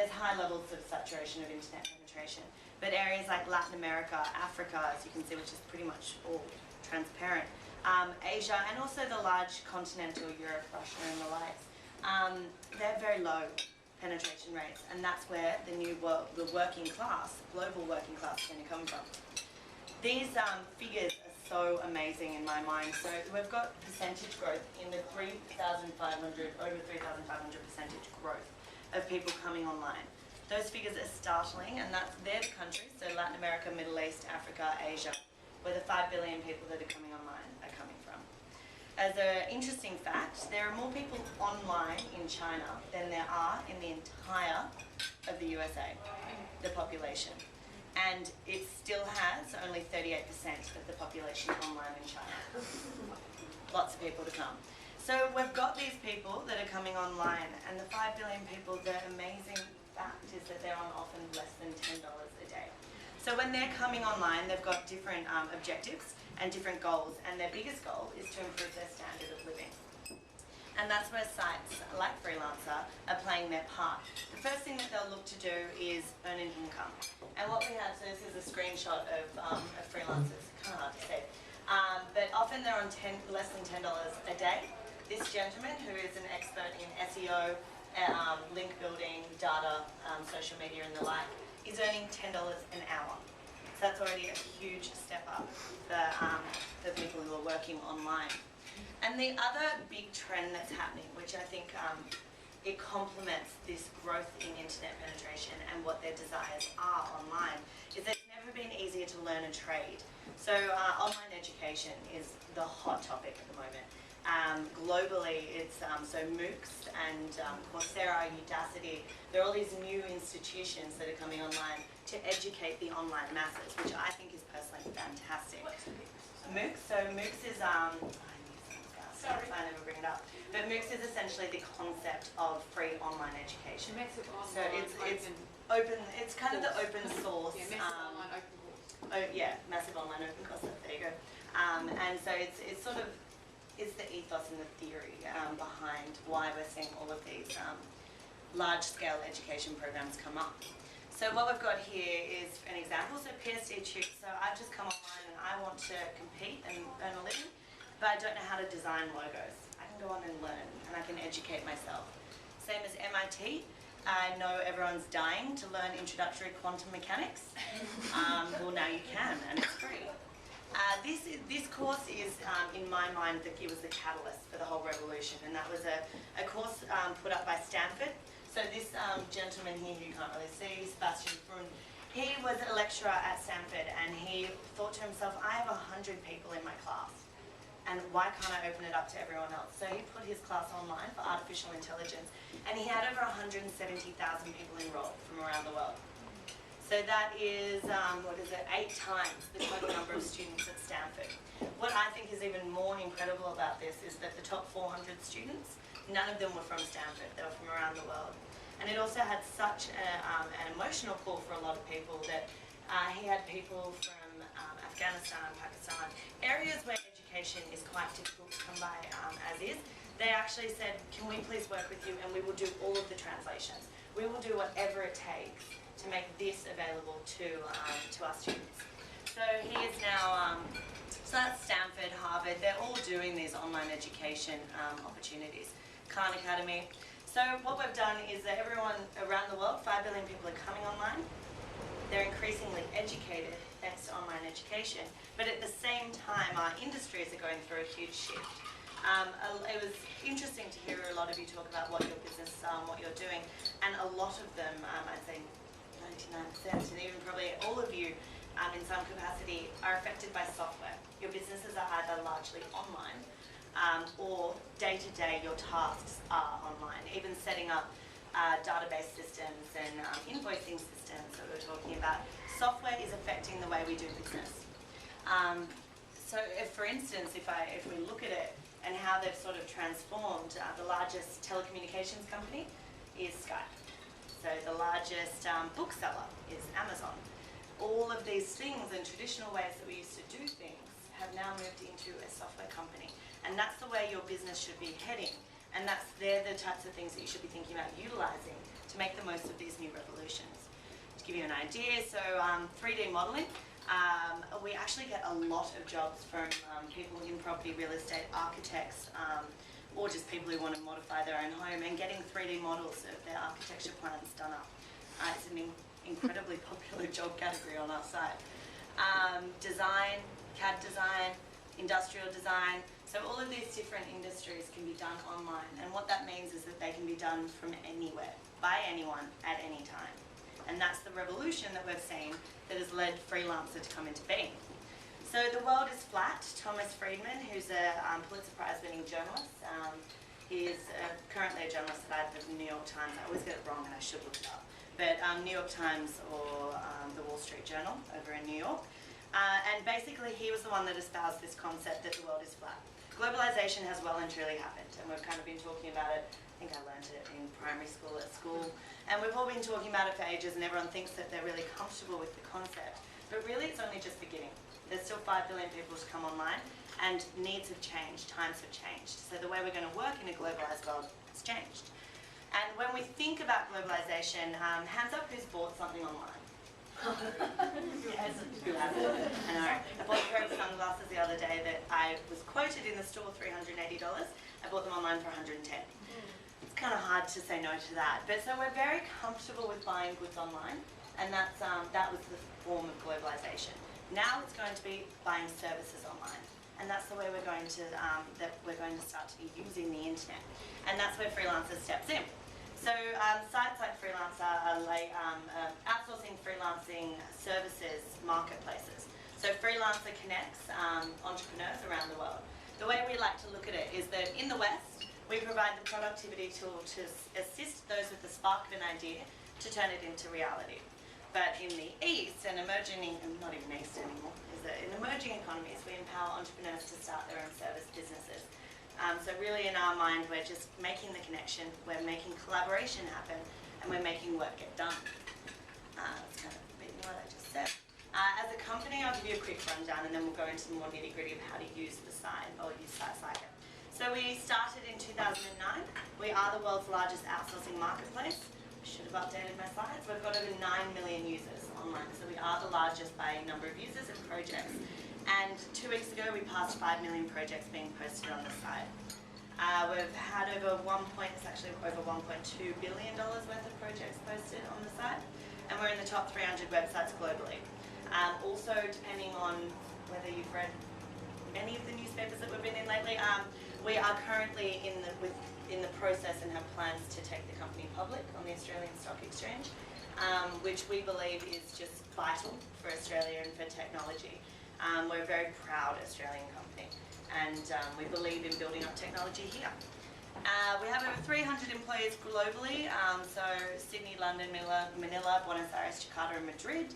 there's high levels of saturation of internet penetration. But areas like Latin America, Africa, as you can see, which is pretty much all transparent, Asia, and also the large continental Europe, Russia and the likes, they have very low penetration rates, and that's where the working class, global working class, is going to come from. These figures are so amazing in my mind. So we've got percentage growth in the over 3,500 percentage growth of people coming online. Those figures are startling, and they're the countries, so Latin America, Middle East, Africa, Asia, where the 5 billion people that are coming online are coming from. As an interesting fact, there are more people online in China than there are in the entire of the USA, the population. And it still has only 38% of the population online in China. Lots of people to come. So we've got these people that are coming online, and the 5 billion people, the amazing fact is that they're on often less than $10 a day. So when they're coming online, they've got different objectives and different goals, and their biggest goal is to improve their standard of living. And that's where sites like Freelancer are playing their part. The first thing that they'll look to do is earn an income. And what we have, so this is a screenshot of Freelancers, kind of hard to see. But often they're on less than $10 a day. This gentleman, who is an expert in SEO, link building, data, social media and the like, is earning $10 an hour. So that's already a huge step up for people who are working online. And the other big trend that's happening, which I think it complements this growth in internet penetration and what their desires are online, is that it's never been easier to learn a trade. So online education is the hot topic at the moment. Globally, it's so MOOCs and Coursera, Udacity, there are all these new institutions that are coming online to educate the online masses, which I think is personally fantastic. What's MOOCs? MOOCs, so MOOCs is, I never bring it up, but MOOCs is essentially the concept of free online education. Massive online, so it's open, it's kind of the open source. Yeah, massive online open course. Oh yeah, massive online open course, there you go. And so it's sort of, it's the ethos and the theory behind why we're seeing all of these large-scale education programs come up. So what we've got here is an example, so PSD Tube. So I've just come online and I want to compete and earn a living, but I don't know how to design logos. I can go on and learn, and I can educate myself. Same as MIT. I know everyone's dying to learn introductory quantum mechanics. Well, now you can, and it's free. This course is, in my mind, it was the catalyst for the whole revolution, and that was a course put up by Stanford. So this gentleman here, who you can't really see, Sebastian Brun, he was a lecturer at Stanford, and he thought to himself, I have 100 people in my class, and why can't I open it up to everyone else? So he put his class online for artificial intelligence, and he had over 170,000 people enrolled from around the world. So that is, 8 times the total number of students at Stanford. What I think is even more incredible about this is that the top 400 students, none of them were from Stanford, they were from around the world. And it also had such an emotional pull for a lot of people that he had people from Afghanistan, Pakistan, areas where education is quite difficult to come by as is. They actually said, can we please work with you, and we will do all of the translations. We will do whatever it takes to make this available to our students. So he is now, so that's Stanford, Harvard, they're all doing these online education opportunities. Khan Academy. So what we've done is that everyone around the world, 5 billion people are coming online. They're increasingly educated thanks to online education, but at the same time our industries are going through a huge shift. It was interesting to hear a lot of you talk about what your business are, what you're doing, and a lot of them, I'd say 99%, and even probably all of you in some capacity, are affected by software. Your businesses are either largely online or day-to-day your tasks are online, even setting up database systems and invoicing systems that we're talking about. Software is affecting the way we do business. So if, for instance, if we look at it and how they've sort of transformed, the largest telecommunications company is Skype. So the largest bookseller is Amazon. All of these things and traditional ways that we used to do things have now moved into a software company. And that's the way your business should be heading. And they're the types of things that you should be thinking about utilising to to make the most of these new revolutions. To give you an idea, so 3D modelling, we actually get a lot of jobs from people in property, real estate, architects, or just people who want to modify their own home and getting 3D models of their architecture plans done up. It's an incredibly popular job category on our site. Design, CAD design, industrial design. So all of these different industries can be done online, and what that means is that they can be done from anywhere, by anyone, at any time. And that's the revolution that we've seen that has led Freelancer to come into being. So the world is flat. Thomas Friedman, who's a Pulitzer Prize winning journalist, he is currently a journalist at the New York Times. I always get it wrong and I should look it up. But New York Times or the Wall Street Journal over in New York. And basically he was the one that espoused this concept that the world is flat. Globalization has well and truly happened, and we've kind of been talking about it. I think I learned it in primary school, at school. And we've all been talking about it for ages, and everyone thinks that they're really comfortable with the concept. But really it's only just beginning. There's still 5 billion people to come online, and needs have changed, times have changed. So the way we're going to work in a globalized world has changed. And when we think about globalization, hands up who's bought something online. Yes, who hasn't? I know. I bought a pair of sunglasses the other day that I was quoted in the store $380. I bought them online for $110. It's kind of hard to say no to that. But so we're very comfortable with buying goods online, and that was the form of globalization. Now it's going to be buying services online, and that's the way we're going to start to be using the internet, and that's where Freelancer steps in. So sites like Freelancer are like outsourcing freelancing services marketplaces. So Freelancer connects entrepreneurs around the world. The way we like to look at it is that in the West, we provide the productivity tool to assist those with the spark of an idea to turn it into reality. But in the East, and emerging, not even East anymore, is that in emerging economies, we empower entrepreneurs to start their own service businesses. So really in our mind, we're just making the connection, we're making collaboration happen, and we're making work get done. That's kind of a bit what I just said. As a company, I'll give you a quick rundown, and then we'll go into the more nitty-gritty of how to use the site, or use sites like it. So we started in 2009. We are the world's largest outsourcing marketplace. I should have updated my slides. We've got over 9 million users online, so we are the largest by number of users and projects. And 2 weeks ago, we passed 5 million projects being posted on the site. We've had over it's actually over $1.2 billion worth of projects posted on the site, and we're in the top 300 websites globally. Also, depending on whether you've read many of the newspapers that we've been in lately, we are currently in the process and have plans to take the company public on the Australian Stock Exchange, which we believe is just vital for Australia and for technology. We're a very proud Australian company, and we believe in building up technology here. We have over 300 employees globally, so Sydney, London, Manila, Buenos Aires, Jakarta and Madrid.